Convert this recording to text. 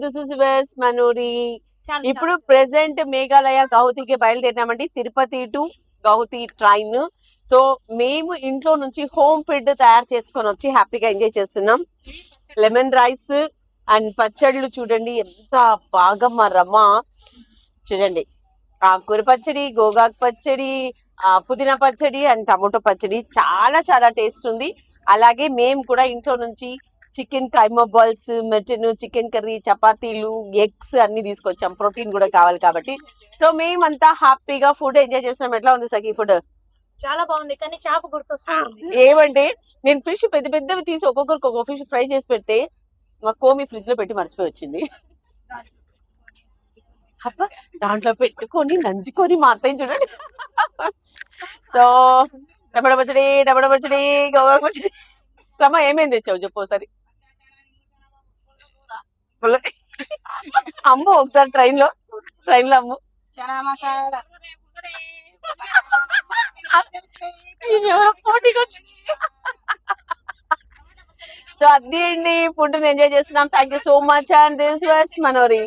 This is వెస్ మనూరి. ఇప్పుడు ప్రెసెంట్ మేఘాలయ గౌహతికి బయలుదేరినామండి. Tirupati to Guwahati train. So మేము ఇంట్లో నుంచి హోమ్ ఫుడ్ తయారు చేసుకొని వచ్చి హ్యాపీగా ఎంజాయ్ చేస్తున్నాం. లెమన్ రైస్ అండ్ పచ్చళ్ళు చూడండి ఎంత బాగా మా రమ్మ చూడండి. ఆకుకూర పచ్చడి, గోగాకు పచ్చడి, పుదీనా పచ్చడి అండ్ టమోటో పచ్చడి చాలా చాలా టేస్ట్ ఉంది. అలాగే మేము కూడా ఇంట్లో నుంచి chicken keema balls, mutton, chicken curry, చపాతీలు, ఎగ్స్ అన్ని తీసుకొచ్చాం. ప్రోటీన్ కూడా కావాలి కాబట్టి. సో మేమంతా హ్యాపీగా ఫుడ్ ఎంజాయ్ చేస్తున్నాం. ఎట్లా ఉంది సఖీ ఫుడ్? చాలా బాగుంది, కానీ చేప గుర్తొస్తుంది. ఏమంటే నేను ఫిష్ పెద్ద పెద్దవి తీసి ఒక్కొక్కరికి ఒక్కొక్క ఫిష్ ఫ్రై చేసి పెడితే మా కోమి ఫ్రిడ్జ్ లో పెట్టి మర్చిపోయి వచ్చింది. అబ్బా దాంట్లో పెట్టుకొని నంచుకొని మా అత్తయ్య చూడండి. సో టమాటో పచ్చడి, గోగాకు పచ్చడి. రమ్మ ఏమేమి తెచ్చావు చెప్పు ఒకసారి. అమ్ము ఒకసారి ట్రైన్ లో అమ్ము. చనా మసాలా పోటీకి వచ్చి. సో అది అండి ఫుడ్ ఎంజాయ్ చేస్తున్నాం. Thank you so much and this was Manori.